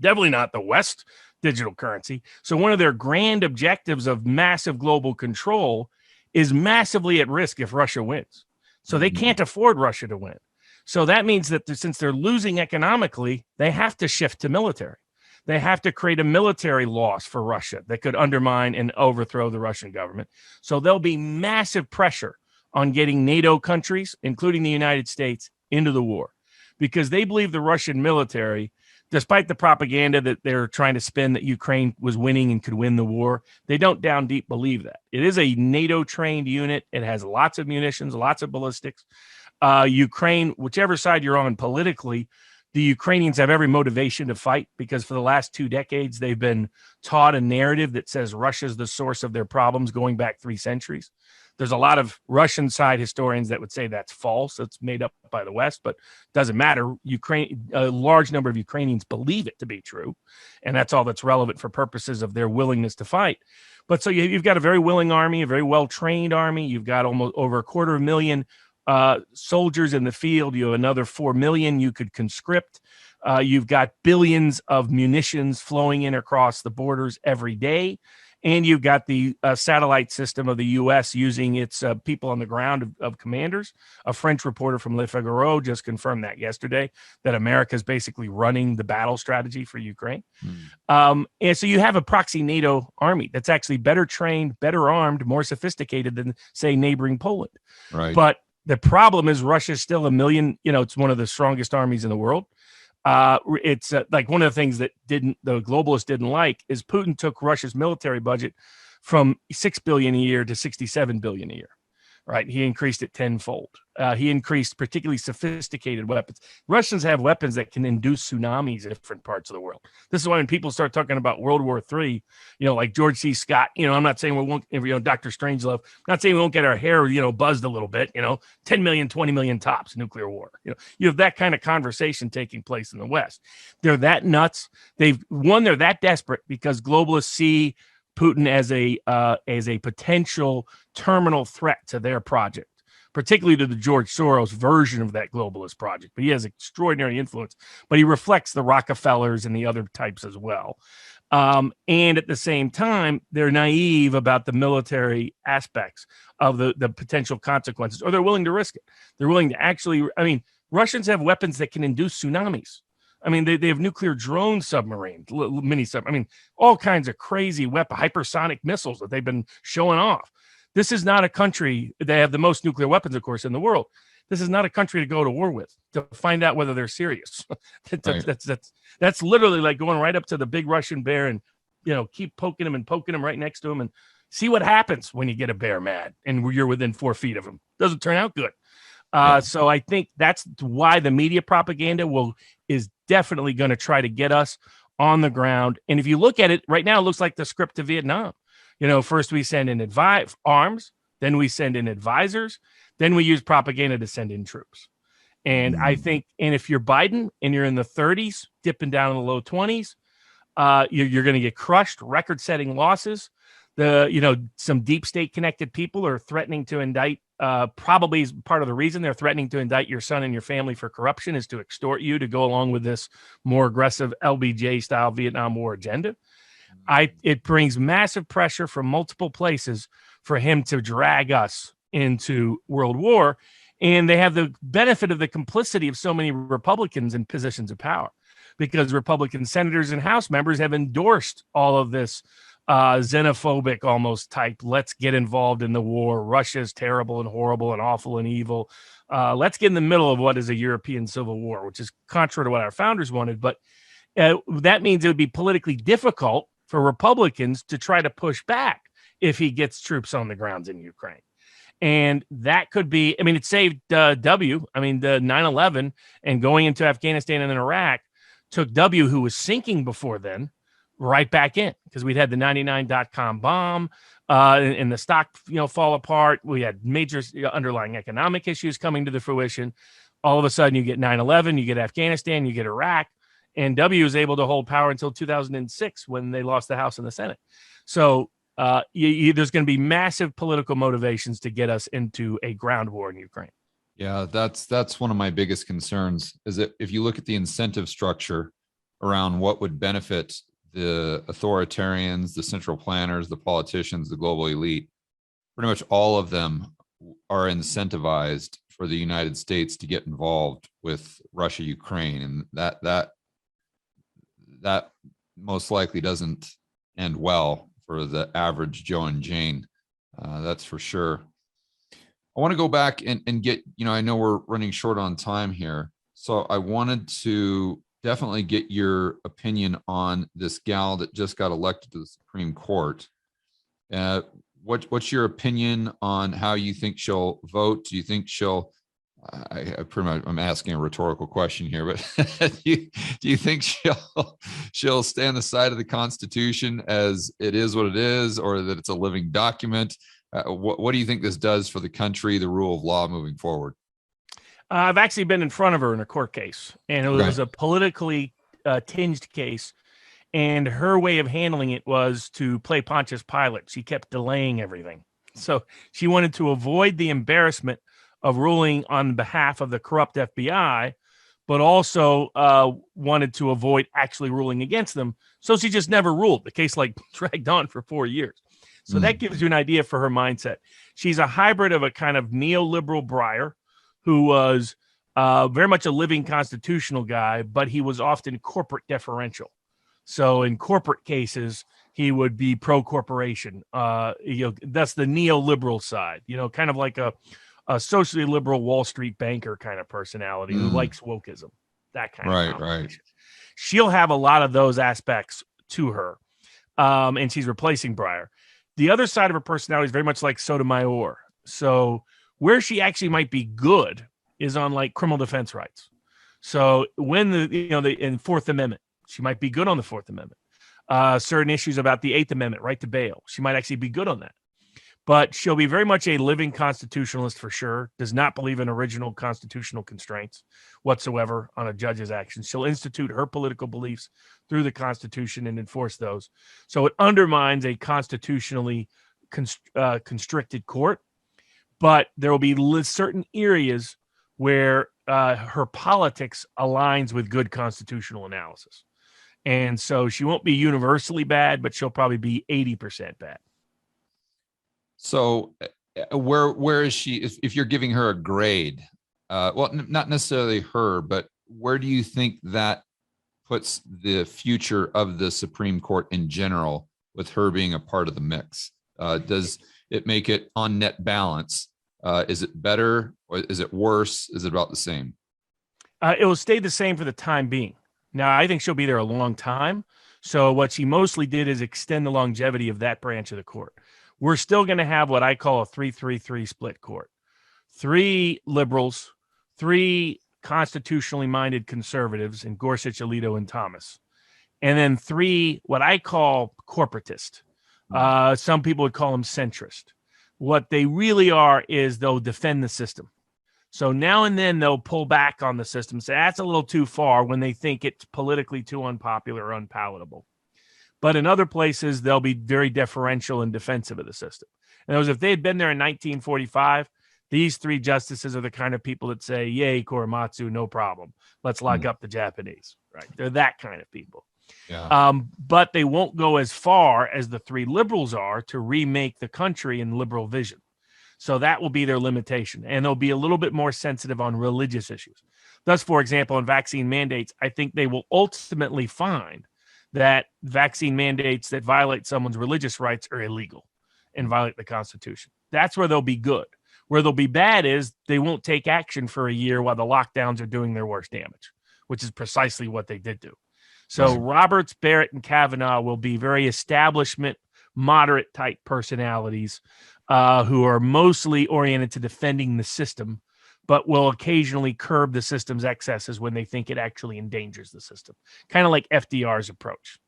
B: Definitely not the West digital currency. So one of their grand objectives of massive global control is massively at risk if Russia wins. So they can't afford Russia to win. So that means that since they're losing economically, they have to shift to military. They have to create a military loss for Russia that could undermine and overthrow the Russian government. So there'll be massive pressure on getting NATO countries, including the United States, into the war, because they believe the Russian military, despite the propaganda that they're trying to spin that Ukraine was winning and could win the war, they don't down deep believe that. It is a NATO-trained unit. It has lots of munitions, lots of ballistics. Ukraine, whichever side you're on politically, the Ukrainians have every motivation to fight because for the last 2 decades, they've been taught a narrative that says Russia's the source of their problems going back 3 centuries. There's a lot of Russian side historians that would say that's false. It's made up by the West, but doesn't matter. A large number of Ukrainians believe it to be true, and that's all that's relevant for purposes of their willingness to fight. But so you've got a very willing army, a very well-trained army. You've got almost over 250,000 soldiers in the field. You have another 4 million you could conscript. You've got billions of munitions flowing in across the borders every day. And you've got the satellite system of the U.S. using its people on the ground of commanders. A French reporter from Le Figaro just confirmed that yesterday, that America is basically running the battle strategy for Ukraine. And so you have a proxy NATO army that's actually better trained, better armed, more sophisticated than, say, neighboring Poland.
A: Right.
B: But the problem is Russia's still it's one of the strongest armies in the world. It's like one of the things that the globalists didn't like is Putin took Russia's military budget from $6 billion a year to $67 billion a year. Right. He increased it tenfold. He increased particularly sophisticated weapons. Russians have weapons that can induce tsunamis in different parts of the world. This is why when people start talking about World War III, like George C. Scott, I'm not saying we won't, Dr. Strangelove, I'm not saying we won't get our hair, buzzed a little bit, 10 million, 20 million tops, nuclear war. You have that kind of conversation taking place in the West. They're that nuts. They're that desperate because globalists see Putin as a potential terminal threat to their project, particularly to the George Soros version of that globalist project. But he has extraordinary influence, but he reflects the Rockefellers and the other types as well. And at the same time, they're naive about the military aspects of the potential consequences, or they're willing to risk it. They're willing to actually, Russians have weapons that can induce tsunamis. They have nuclear drone submarines, all kinds of crazy hypersonic missiles that they've been showing off. This is not a country. They have the most nuclear weapons, of course, in the world. This is not a country to go to war with to find out whether they're serious. That's literally like going right up to the big Russian bear and keep poking him right next to him and see what happens when you get a bear mad and you're within 4 feet of him. Doesn't turn out good. So I think that's why the media propaganda is definitely going to try to get us on the ground. And if you look at it right now, it looks like the script to Vietnam. First we send in arms, then we send in advisors, then we use propaganda to send in troops. And I think, and if you're Biden and you're in the 30s, dipping down in the low 20s, you're going to get crushed, record-setting losses. Some deep state connected people are threatening to indict probably is part of the reason they're threatening to indict your son and your family for corruption, is to extort you to go along with this more aggressive LBJ style Vietnam War agenda. It brings massive pressure from multiple places for him to drag us into World War. And they have the benefit of the complicity of so many Republicans in positions of power, because Republican senators and House members have endorsed all of this xenophobic almost type, let's get involved in the war. Russia's terrible and horrible and awful and evil. Let's get in the middle of what is a European civil war, which is contrary to what our founders wanted. But that means it would be politically difficult for Republicans to try to push back if he gets troops on the grounds in Ukraine. And that could be, I mean, it saved W. I mean, the 9/11 and going into Afghanistan and then Iraq took W, who was sinking before then, right back in, because we'd had the 99.com bomb and the stock, fall apart. We had major underlying economic issues coming to the fruition. All of a sudden, you get 9/11, you get Afghanistan, you get Iraq, and W was able to hold power until 2006 when they lost the House and the Senate. So there's going to be massive political motivations to get us into a ground war in Ukraine.
A: Yeah, that's one of my biggest concerns, is that if you look at the incentive structure around what would benefit the authoritarians, the central planners, the politicians, the global elite, pretty much all of them are incentivized for the United States to get involved with Russia, Ukraine, and that most likely doesn't end well for the average Joe and Jane. That's for sure. I want to go back and get, I know we're running short on time here, so I wanted to definitely get your opinion on this gal that just got elected to the Supreme Court. What's your opinion on how you think she'll vote? Do you think she'll, I'm asking a rhetorical question here, but do you think she'll stay on the side of the Constitution as it is what it is, or that it's a living document? What do you think this does for the country, the rule of law moving forward?
B: I've actually been in front of her in a court case, and it was a politically tinged case. And her way of handling it was to play Pontius Pilate. She kept delaying everything. So she wanted to avoid the embarrassment of ruling on behalf of the corrupt FBI, but also wanted to avoid actually ruling against them. So she just never ruled. The case dragged on for 4 years. So that gives you an idea for her mindset. She's a hybrid of a kind of neoliberal Breyer, who was very much a living constitutional guy, but he was often corporate deferential. So in corporate cases, he would be pro-corporation. That's the neoliberal side, kind of like a socially liberal Wall Street banker kind of personality who likes wokeism, that kind of right. She'll have a lot of those aspects to her, and she's replacing Breyer. The other side of her personality is very much like Sotomayor. So where she actually might be good is on criminal defense rights. So when in Fourth Amendment, she might be good on the Fourth Amendment. Certain issues about the Eighth Amendment, right to bail, she might actually be good on that. But she'll be very much a living constitutionalist for sure, does not believe in original constitutional constraints whatsoever on a judge's actions. She'll institute her political beliefs through the Constitution and enforce those. So it undermines a constitutionally constricted court, but there will be certain areas where her politics aligns with good constitutional analysis. And so she won't be universally bad, but she'll probably be 80% bad.
A: So where is she, if you're giving her a grade, not necessarily her, but where do you think that puts the future of the Supreme Court in general with her being a part of the mix? Does it make it on net balance? Is it better or is it worse? Is it about the same?
B: It will stay the same for the time being. Now, I think she'll be there a long time. So what she mostly did is extend the longevity of that branch of the court. We're still going to have what I call a 3-3-3 split court. 3 liberals, 3 constitutionally minded conservatives in Gorsuch, Alito, and Thomas. And then 3 what I call corporatist. Some people would call them centrist. What they really are is they'll defend the system. So now and then they'll pull back on the system, say that's a little too far when they think it's politically too unpopular or unpalatable. But in other places, they'll be very deferential and defensive of the system. In other words, if they had been there in 1945, These three justices are the kind of people that say, yay, Korematsu, no problem. Let's lock up the Japanese, right? They're that kind of people.
A: Yeah.
B: But they won't go as far as the three liberals are to remake the country in liberal vision. So that will be their limitation. And they'll be a little bit more sensitive on religious issues. Thus, for example, in vaccine mandates, I think they will ultimately find that vaccine mandates that violate someone's religious rights are illegal and violate the Constitution. That's where they'll be good. Where they'll be bad is they won't take action for a year while the lockdowns are doing their worst damage, which is precisely what they did do. So Roberts, Barrett, and Kavanaugh will be very establishment, moderate type personalities who are mostly oriented to defending the system, but will occasionally curb the system's excesses when they think it actually endangers the system. Kind of like FDR's approach.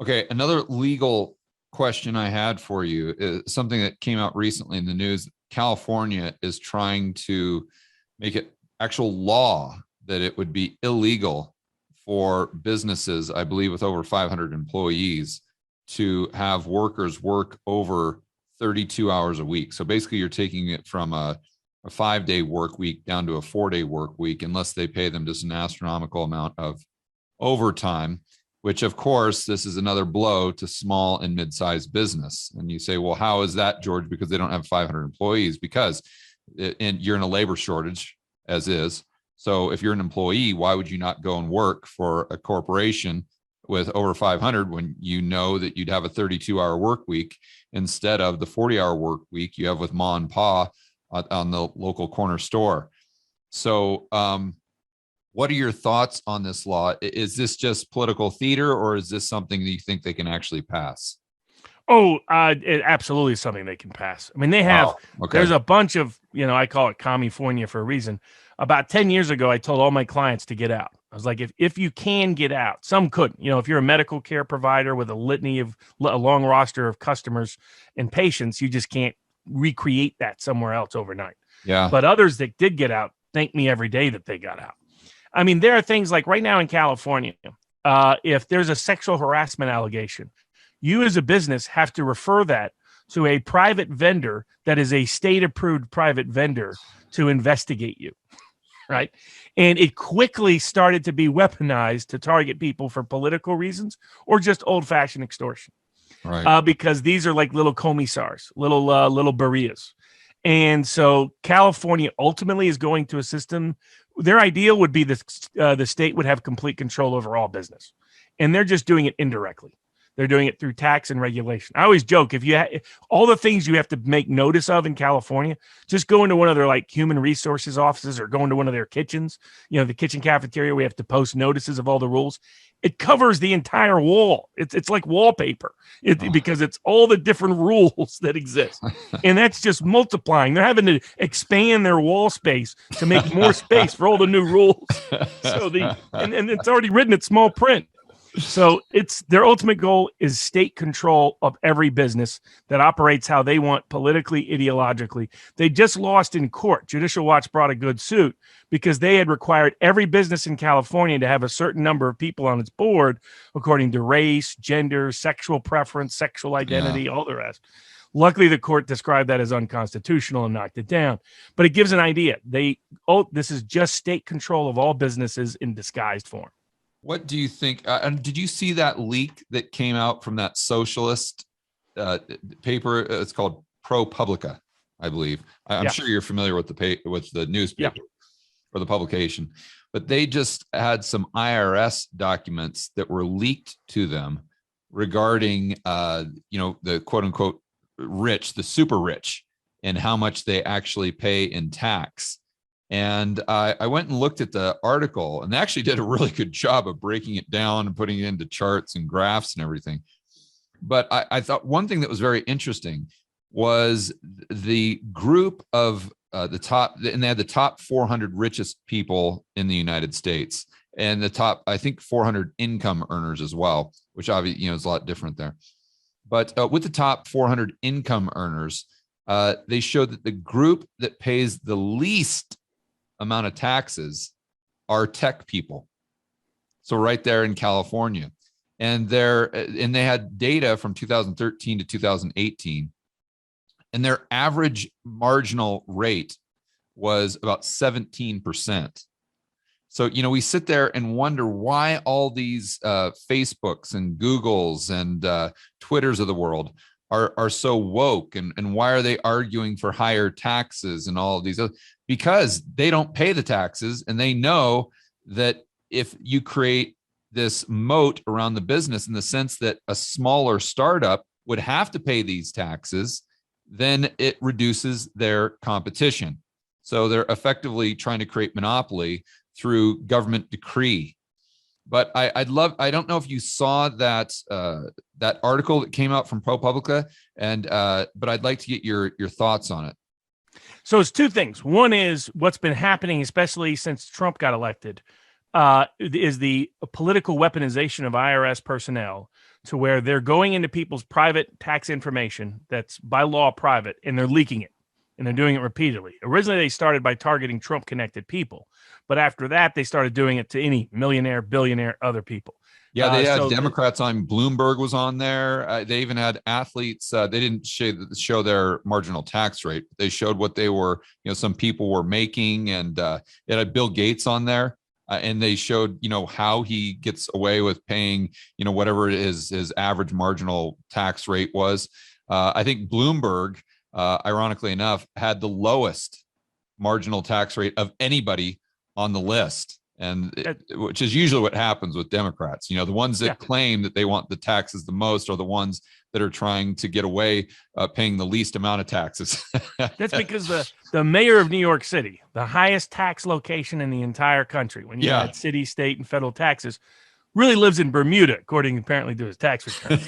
A: Okay, another legal question I had for you is something that came out recently in the news. California is trying to make it actual law that it would be illegal for businesses, I believe with over 500 employees, to have workers work over 32 hours a week. So basically you're taking it from a 5-day work week down to a 4-day work week, unless they pay them just an astronomical amount of overtime, which of course, this is another blow to small and mid-sized business. And you say, well, how is that, George? Because they don't have 500 employees, because you're in a labor shortage as is. So if you're an employee, why would you not go and work for a corporation with over 500 when you know that you'd have a 32-hour work week instead of the 40-hour work week you have with Ma and Pa on the local corner store? So what are your thoughts on this law? Is this just political theater, or is this something that you think they can actually pass?
B: Oh, it absolutely is something they can pass. I mean, they have, there's a bunch of, I call it California for a reason. About 10 years ago, I told all my clients to get out. I was like, if you can get out, some couldn't. If you're a medical care provider with a litany of a long roster of customers and patients, you just can't recreate that somewhere else overnight.
A: Yeah.
B: But others that did get out, thank me every day that they got out. I mean, there are things like right now in California, if there's a sexual harassment allegation, you as a business have to refer that to a private vendor that is a state-approved private vendor to investigate you, right? And it quickly started to be weaponized to target people for political reasons or just old-fashioned extortion,
A: right?
B: Because these are like little commissars, little barrias. And so California ultimately is going to a system. Their ideal would be the state would have complete control over all business, and they're just doing it indirectly. They're doing it through tax and regulation. I always joke, if you all the things you have to make notice of in California, just go into one of their like human resources offices or go into one of their kitchens, the kitchen cafeteria, we have to post notices of all the rules. It covers the entire wall. It's like wallpaper because it's all the different rules that exist. And that's just multiplying. They're having to expand their wall space to make more space for all the new rules. So and it's already written in small print. So their ultimate goal is state control of every business that operates how they want politically, ideologically. They just lost in court. Judicial Watch brought a good suit because they had required every business in California to have a certain number of people on its board according to race, gender, sexual preference, sexual identity, all the rest. Luckily, the court described that as unconstitutional and knocked it down. But it gives an idea. This is just state control of all businesses in disguised form.
A: What do you think? And did you see that leak that came out from that socialist paper? It's called ProPublica, I believe. I'm sure you're familiar with the newspaper or the publication, but they just had some IRS documents that were leaked to them regarding, the quote unquote rich, the super rich, and how much they actually pay in tax. And I went and looked at the article, and they actually did a really good job of breaking it down and putting it into charts and graphs and everything. But I thought one thing that was very interesting was the group of the top, and they had the top 400 richest people in the United States, and the top, I think, 400 income earners as well, which obviously, is a lot different there. But with the top 400 income earners, they showed that the group that pays the least amount of taxes are tech people. So right there in California, and they had data from 2013 to 2018, and their average marginal rate was about 17%. So, we sit there and wonder why all these Facebooks and Googles and Twitters of the world are so woke, and why are they arguing for higher taxes and all of these other, because they don't pay the taxes, and they know that if you create this moat around the business in the sense that a smaller startup would have to pay these taxes, then it reduces their competition. So they're effectively trying to create monopoly through government decree. But I don't know if you saw that that article that came out from ProPublica, but I'd like to get your thoughts on it.
B: So it's two things. One is what's been happening, especially since Trump got elected, is the political weaponization of IRS personnel to where they're going into people's private tax information that's by law private, and they're leaking it, and they're doing it repeatedly. Originally, they started by targeting Trump-connected people, but after that, they started doing it to any millionaire, billionaire, other people.
A: Yeah, they had Democrats on. Bloomberg was on there. They even had athletes. They didn't show their marginal tax rate. They showed what they were, some people were making, and it had Bill Gates on there. And they showed, how he gets away with paying, whatever his average marginal tax rate was. I think Bloomberg, ironically enough, had the lowest marginal tax rate of anybody on the list, which is usually what happens with Democrats. The ones that claim that they want the taxes the most are the ones that are trying to get away paying the least amount of taxes.
B: That's because the mayor of New York City, the highest tax location in the entire country, when you add city, state, and federal taxes, really lives in Bermuda, according apparently to his tax returns,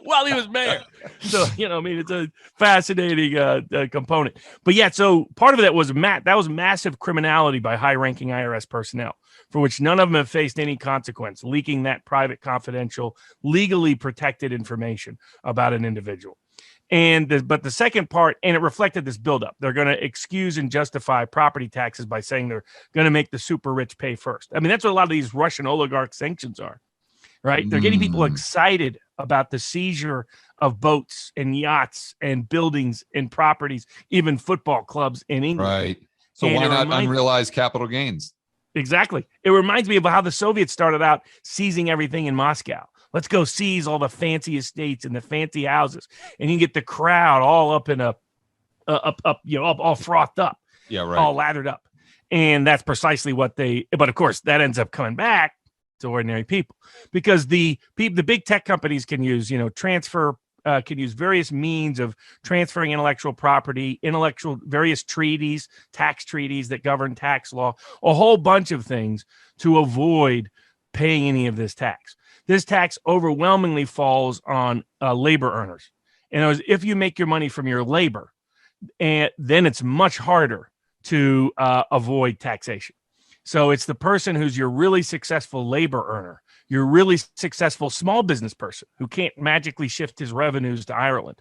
B: while he was mayor. So, it's a fascinating component. But so part of it was massive criminality by high-ranking IRS personnel, for which none of them have faced any consequence, leaking that private, confidential, legally protected information about an individual. But the second part, and it reflected this buildup, they're going to excuse and justify property taxes by saying they're going to make the super rich pay first. I mean, that's what a lot of these Russian oligarch sanctions are, right? They're getting people excited about the seizure of boats and yachts and buildings and properties, even football clubs in England.
A: Right. So why not unrealized capital gains?
B: Exactly. It reminds me of how the Soviets started out seizing everything in Moscow. Let's go seize all the fancy estates and the fancy houses, and you get the crowd all up in all frothed up, all lathered up, and that's precisely what But of course, that ends up coming back to ordinary people, because the big tech companies can use can use various means of transferring intellectual property, various treaties, tax treaties that govern tax law, a whole bunch of things to avoid paying any of this tax. This tax overwhelmingly falls on labor earners. And if you make your money from your labor, then it's much harder to avoid taxation. So it's the person who's your really successful labor earner, your really successful small business person who can't magically shift his revenues to Ireland.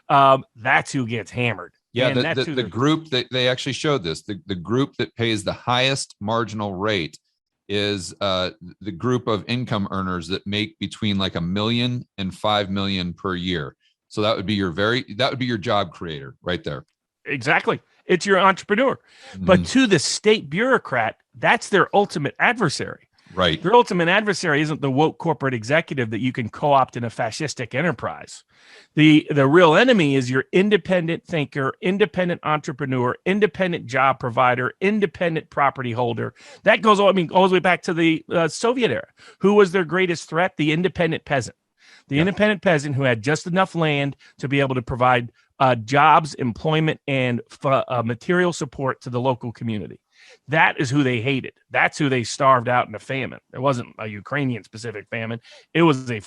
B: That's who gets hammered.
A: Yeah, the group that they actually showed this, the group that pays the highest marginal rate is the group of income earners that make between like $1 million and $5 million per year. So that would be your job creator right there.
B: Exactly. It's your entrepreneur. But to the state bureaucrat, that's their ultimate adversary.
A: Right.
B: Their ultimate adversary isn't the woke corporate executive that you can co-opt in a fascistic enterprise. The real enemy is your independent thinker, independent entrepreneur, independent job provider, independent property holder. That goes all the way back to the Soviet era. Who was their greatest threat? The independent peasant. The independent peasant who had just enough land to be able to provide jobs, employment, and material support to the local community. That is who they hated. That's who they starved out in a famine. It wasn't a Ukrainian-specific famine. It was a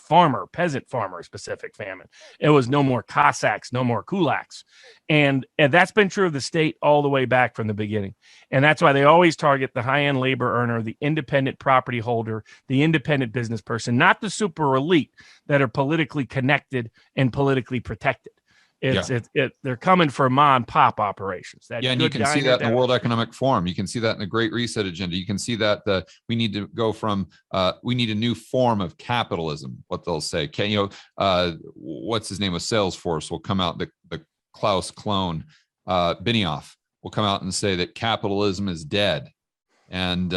B: peasant farmer-specific famine. It was no more Cossacks, no more kulaks. And that's been true of the state all the way back from the beginning. And that's why they always target the high-end labor earner, the independent property holder, the independent business person, not the super elite that are politically connected and politically protected. They're coming for mom and pop operations.
A: And you can see that in the World Economic Forum. You can see that in the Great Reset agenda. You can see that we need to go from we need a new form of capitalism. What they'll say, what's his name of Salesforce will come out. The Klaus clone, Benioff, will come out and say that capitalism is dead. And,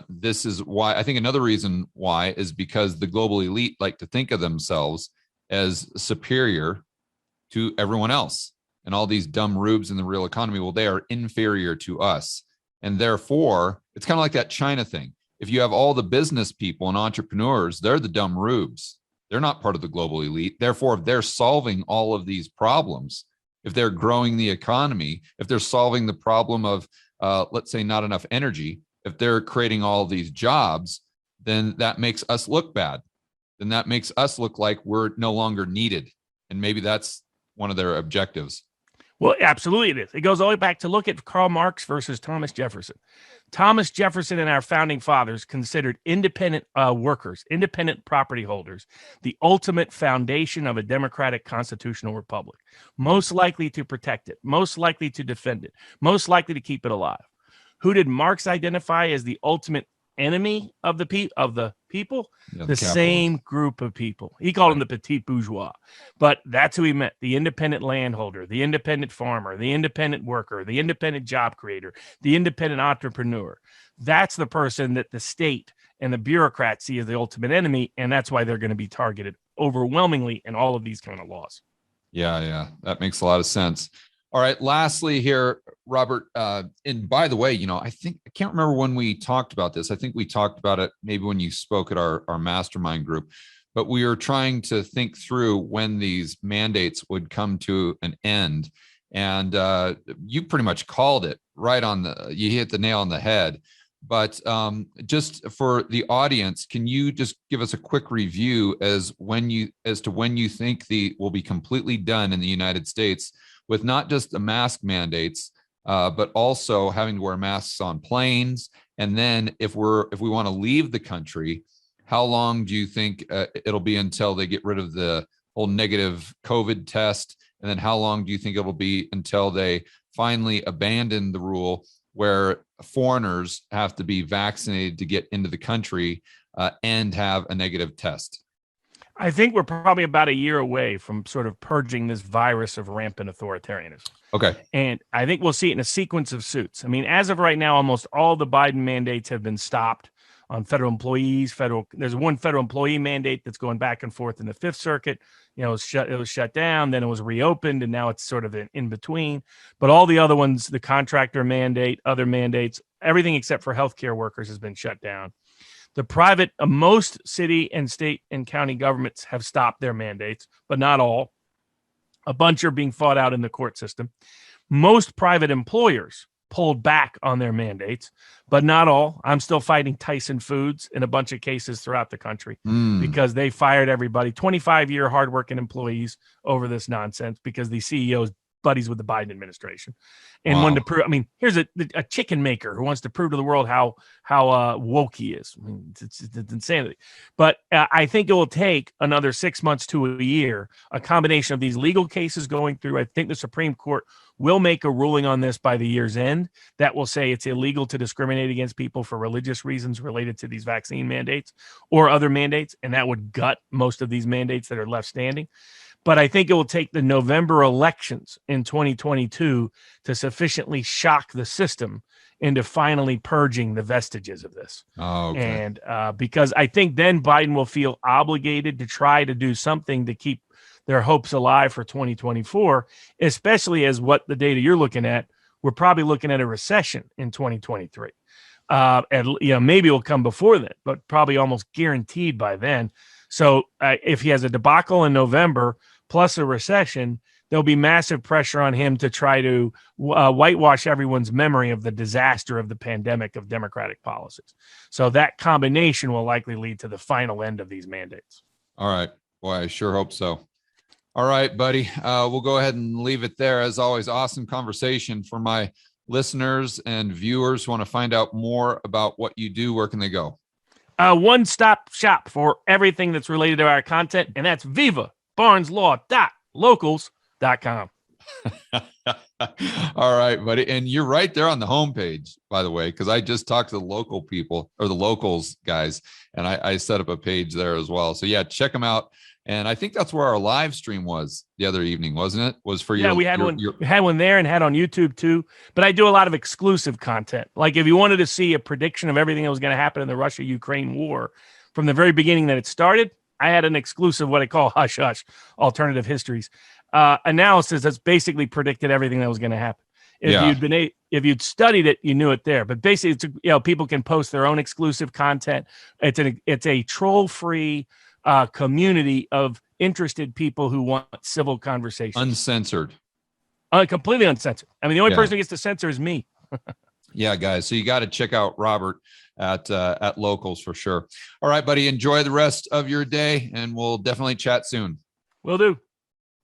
A: this is why I think another reason why is because the global elite like to think of themselves as superior to everyone else. And all these dumb rubes in the real economy, well, they are inferior to us. And therefore, it's kind of like that China thing. If you have all the business people and entrepreneurs, they're the dumb rubes. They're not part of the global elite. Therefore, if they're solving all of these problems, if they're growing the economy, if they're solving the problem of, let's say, not enough energy, if they're creating all of these jobs, then that makes us look bad. Then that makes us look like we're no longer needed. And maybe that's one of their objectives.
B: Well, absolutely it is. It goes all the way back to look at Karl Marx versus Thomas Jefferson. Thomas Jefferson and our founding fathers considered independent workers, independent property holders, the ultimate foundation of a democratic constitutional republic, most likely to protect it, most likely to defend it, most likely to keep it alive. Who did Marx identify as the ultimate enemy of the people? The same group of people. He called them the petit bourgeois, but that's who he meant: the independent landholder, the independent farmer, the independent worker, the independent job creator, the independent entrepreneur. That's the person that the state and the bureaucrats see as the ultimate enemy, and that's why they're going to be targeted overwhelmingly in all of these kind of laws.
A: Yeah, that makes a lot of sense. All right. Lastly here, Robert, and by the way, I can't remember when we talked about this. I think we talked about it maybe when you spoke at our mastermind group, but we were trying to think through when these mandates would come to an end. And you pretty much called it right you hit the nail on the head. But just for the audience, can you just give us a quick review as to when you think will be completely done in the United States with not just the mask mandates, but also having to wear masks on planes? And then if we want to leave the country, how long do you think it'll be until they get rid of the whole negative COVID test? And then how long do you think it'll be until they finally abandon the rule where foreigners have to be vaccinated to get into the country and have a negative test?
B: I think we're probably about a year away from sort of purging this virus of rampant authoritarianism.
A: Okay.
B: And I think we'll see it in a sequence of suits. I mean, as of right now, almost all the Biden mandates have been stopped on federal employees. There's one federal employee mandate that's going back and forth in the Fifth Circuit. It was shut down, then it was reopened, and now it's sort of in between. But all the other ones, the contractor mandate, other mandates, everything except for healthcare workers has been shut down. The private, most city and state and county governments have stopped their mandates, but not all. A bunch are being fought out in the court system. Most private employers pulled back on their mandates, but not all. I'm still fighting Tyson Foods in a bunch of cases throughout the country because they fired everybody, 25-year hardworking employees over this nonsense because the CEO's buddies with the Biden administration and wanted to prove. I mean, here's a chicken maker who wants to prove to the world how woke he is. I mean, it's insanity. But I think it will take another 6 months to a year, a combination of these legal cases going through. I think the Supreme Court will make a ruling on this by the year's end that will say it's illegal to discriminate against people for religious reasons related to these vaccine mandates or other mandates, and that would gut most of these mandates that are left standing. But I think it will take the November elections in 2022 to sufficiently shock the system into finally purging the vestiges of this.
A: Oh, okay.
B: And because I think then Biden will feel obligated to try to do something to keep their hopes alive for 2024, especially as what the data you're looking at, we're probably looking at a recession in 2023. And maybe it'll come before then, but probably almost guaranteed by then. So if he has a debacle in November plus a recession, there'll be massive pressure on him to try to whitewash everyone's memory of the disaster of the pandemic of Democratic policies. So that combination will likely lead to the final end of these mandates.
A: All right. Boy, I sure hope so. All right, buddy. We'll go ahead and leave it there. As always, awesome conversation. For my listeners and viewers who want to find out more about what you do, where can they go?
B: One-stop shop for everything that's related to our content, and that's vivabarneslaw.locals.com.
A: All right, buddy. And you're right there on the homepage, by the way, because I just talked to the local people or the locals guys, and I set up a page there as well. So yeah, check them out. And I think that's where our live stream was the other evening, wasn't it? Was for
B: we had one there and had on YouTube too. But I do a lot of exclusive content. Like if you wanted to see a prediction of everything that was going to happen in the Russia-Ukraine war from the very beginning that it started, I had an exclusive, what I call hush hush alternative histories analysis that's basically predicted everything that was going to happen. If you'd studied it, you knew it there. But basically, people can post their own exclusive content. It's a troll-free community of interested people who want civil conversation,
A: uncensored,
B: completely uncensored. I mean, the only person who gets to censor is me.
A: Yeah, guys. So you got to check out Robert at Locals for sure. All right, buddy. Enjoy the rest of your day, and we'll definitely chat soon.
B: Will do.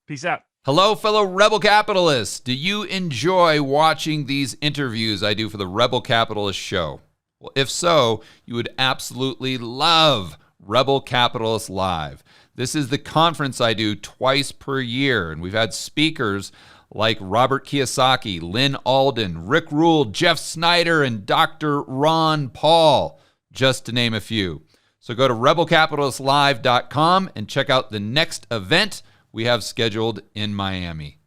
B: Peace out.
A: Hello, fellow Rebel Capitalists. Do you enjoy watching these interviews I do for the Rebel Capitalist Show? Well, if so, you would absolutely love Rebel Capitalist Live. This is the conference I do twice per year, and we've had speakers like Robert Kiyosaki, Lynn Alden, Rick Rule, Jeff Snyder, and Dr. Ron Paul, just to name a few. So go to rebelcapitalistlive.com and check out the next event we have scheduled in Miami.